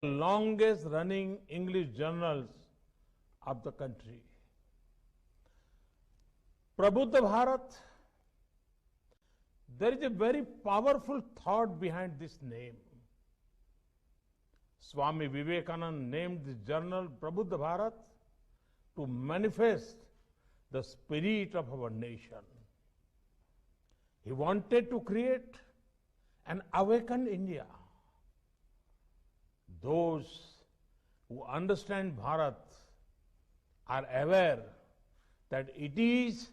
longest running English journals of the country. Prabuddha Bharat, there is a very powerful thought behind this name. Swami Vivekananda named this journal Prabuddha Bharat to manifest the spirit of our nation. He wanted to create an awakened India. Those who understand Bharat are aware that it is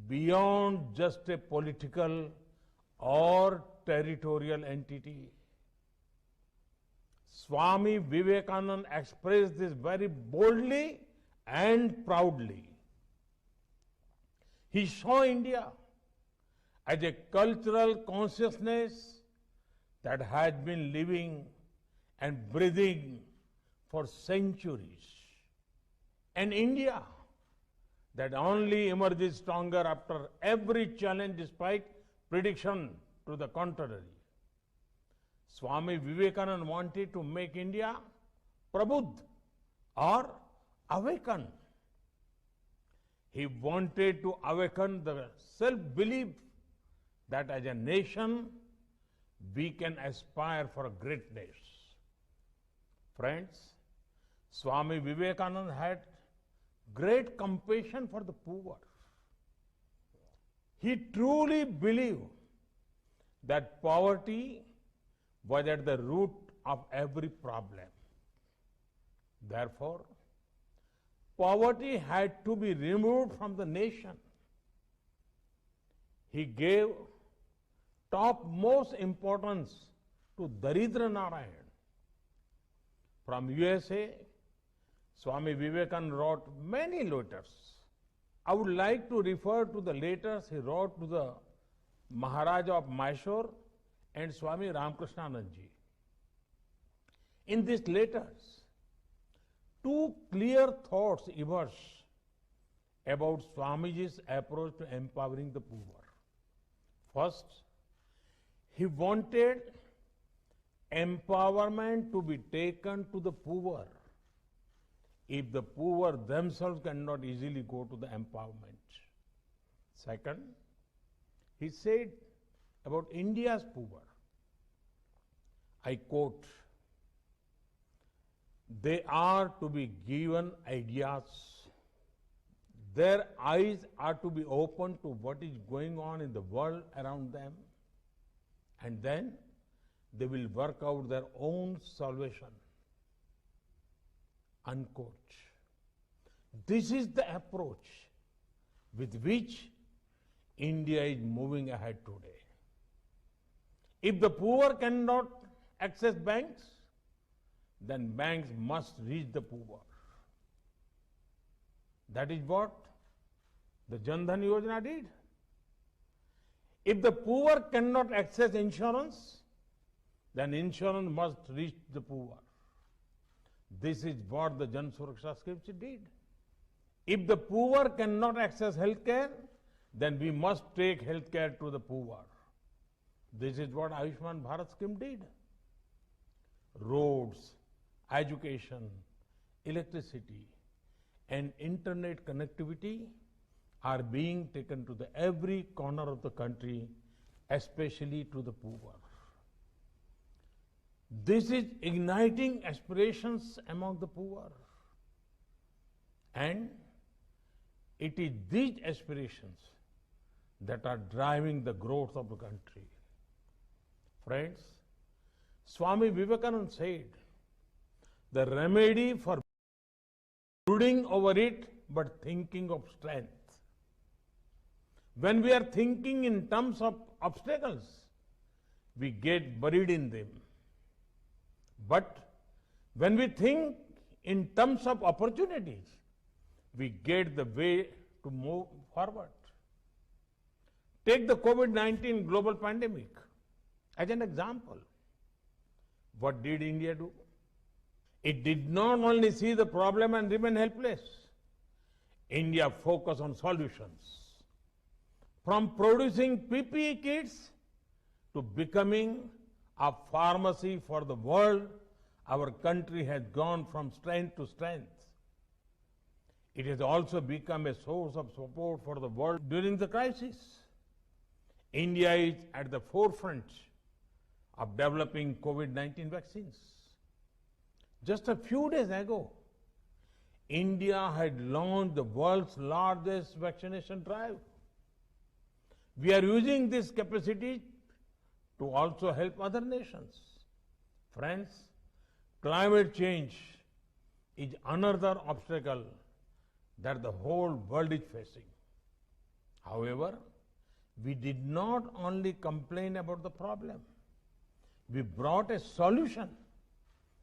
beyond just a political or territorial entity. Swami Vivekananda expressed this very boldly and proudly. He saw India as a cultural consciousness that has been living and breathing for centuries. An India that only emerges stronger after every challenge despite prediction to the contrary. Swami Vivekananda wanted to make India prabuddha or awaken. He wanted to awaken the self-belief that as a nation we can aspire for greatness. Friends, Swami Vivekananda had great compassion for the poor. He truly believed that poverty was at the root of every problem. Therefore, poverty had to be removed from the nation. He gave topmost importance to Daridra Narayan. From USA, Swami Vivekananda wrote many letters. I would like to refer to the letters he wrote to the Maharaja of Mysore and Swami Ramakrishnanand ji. In these letters, two clear thoughts emerge about Swamiji's approach to empowering the poor. First, he wanted empowerment to be taken to the poor if the poor themselves cannot easily go to the empowerment. Second, he said about India's poor, I quote, they are to be given ideas. Their eyes are to be opened to what is going on in the world around them, and then they will work out their own salvation. Unquote. This is the approach with which India is moving ahead today. If the poor cannot access banks, then banks must reach the poor. That is what the Jan Dhan Yojana did. If the poor cannot access insurance, then insurance must reach the poor. This is what the Jan Suraksha scheme did. If the poor cannot access healthcare, then we must take healthcare to the poor. This is what Ayushman Bharat scheme did. Roads, education, electricity, and internet connectivity are being taken to every corner of the country, especially to the poor. This is igniting aspirations among the poor. And it is these aspirations that are driving the growth of the country. Friends, Swami Vivekananda said, the remedy for brooding over it but thinking of strength. When we are thinking in terms of obstacles, we get buried in them. But when we think in terms of opportunities, we get the way to move forward. Take the COVID-19 global pandemic as an example. What did India do? It did not only see the problem and remain helpless. India focused on solutions. From producing PPE kits to becoming a pharmacy for the world our country has gone from strength to strength. It has also become a source of support for the world during the crisis. India is at the forefront of developing COVID-19 vaccines. Just a few days ago, India had launched the world's largest vaccination drive. We are using this capacity to also help other nations. Friends, climate change is another obstacle that the whole world is facing. However, we did not only complain about the problem, we brought a solution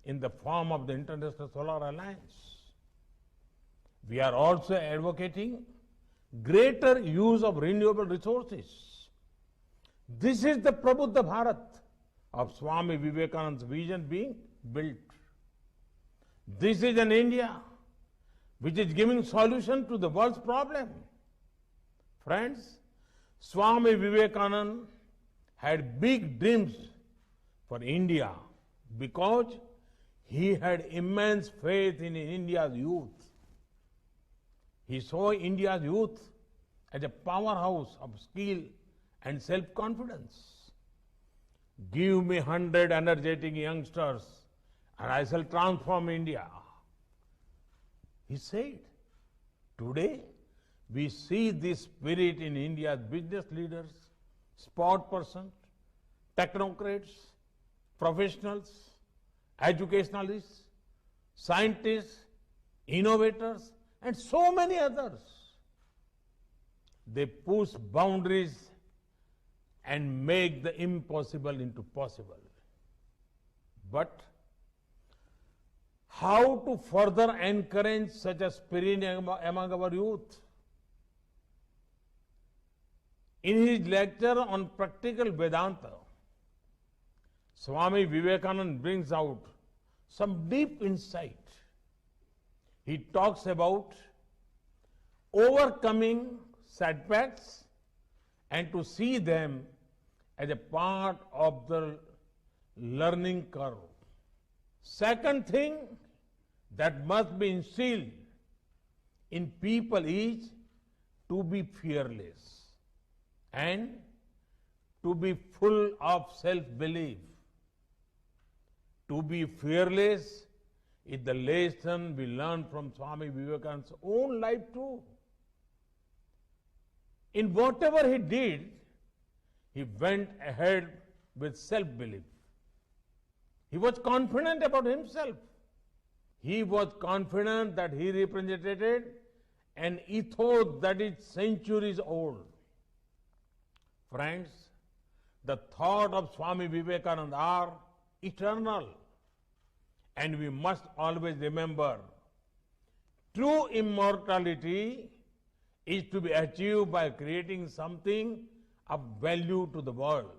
in the form of the International Solar Alliance. We are also advocating greater use of renewable resources. This is the Prabuddha Bharat of Swami Vivekananda's vision being built. This is an India which is giving solution to the world's problem. Friends, Swami Vivekananda had big dreams for India because he had immense faith in India's youth. He saw India's youth as a powerhouse of skill and self-confidence. Give me 100 energetic youngsters and I shall transform India. He said, today we see this spirit in India's business leaders, sport persons, technocrats, professionals, educationalists, scientists, innovators, and so many others. They push boundaries and make the impossible into possible. But how to further encourage such a spirit among our youth? In his lecture on practical Vedanta, Swami Vivekananda brings out some deep insight. He talks about overcoming setbacks and to see them as a part of the learning curve. Second thing that must be instilled in people is to be fearless and to be full of self-belief. To be fearless is the lesson we learn from Swami Vivekananda's own life too. In whatever he did, he went ahead with self-belief. He was confident about himself. He was confident that he represented an ethos that is centuries old. Friends, the thought of Swami Vivekananda are eternal. And we must always remember, true immortality is to be achieved by creating something of value to the world.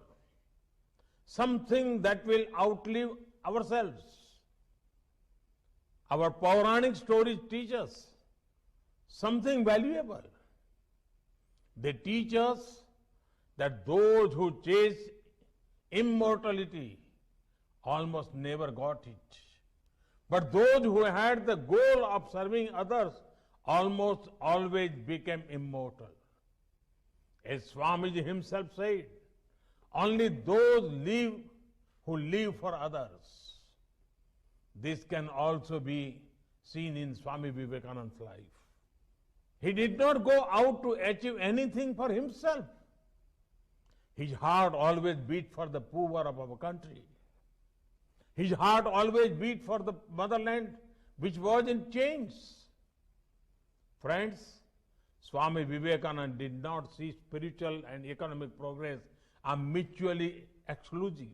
Something that will outlive ourselves. Our Puranic stories teach us something valuable. They teach us that those who chase immortality almost never got it. But those who had the goal of serving others almost always became immortal. As Swamiji himself said, only those live who live for others. This can also be seen in Swami Vivekananda's life. He did not go out to achieve anything for himself. His heart always beat for the poor of our country. His heart always beat for the motherland which was in chains. Friends, Swami Vivekananda did not see spiritual and economic progress are mutually exclusive.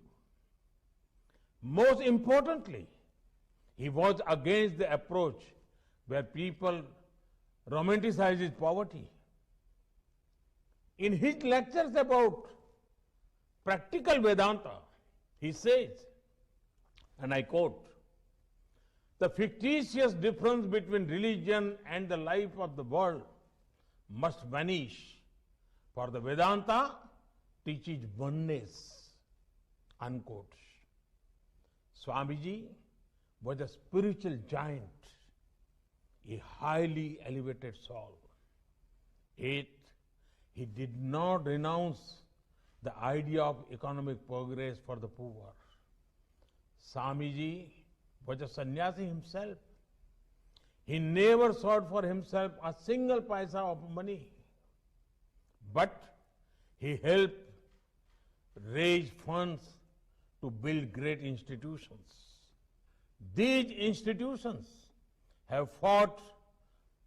Most importantly, he was against the approach where people romanticize poverty. In his lectures about practical Vedanta, he says, and I quote, "The fictitious difference between religion and the life of the world must vanish, for the Vedanta teaches oneness." Unquote. Swamiji was a spiritual giant, a highly elevated soul. Yet, he did not renounce the idea of economic progress for the poor. Swamiji was a sannyasi himself. He never sought for himself a single paisa of money, but he helped raise funds to build great institutions. These institutions have fought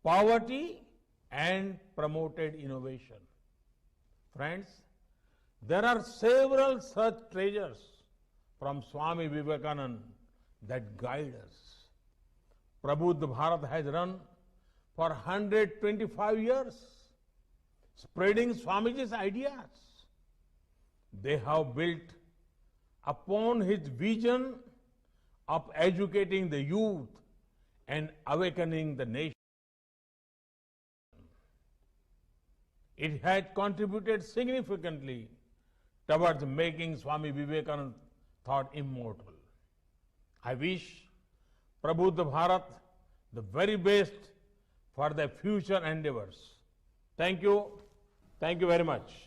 poverty and promoted innovation. Friends, there are several such treasures from Swami Vivekananda that guide us. Prabuddha Bharat has run for 125 years, spreading Swamiji's ideas. They have built upon his vision of educating the youth and awakening the nation. It has contributed significantly towards making Swami Vivekananda thought immortal. I wish Prabuddha Bharat the very best for their future endeavors. Thank you. Thank you very much.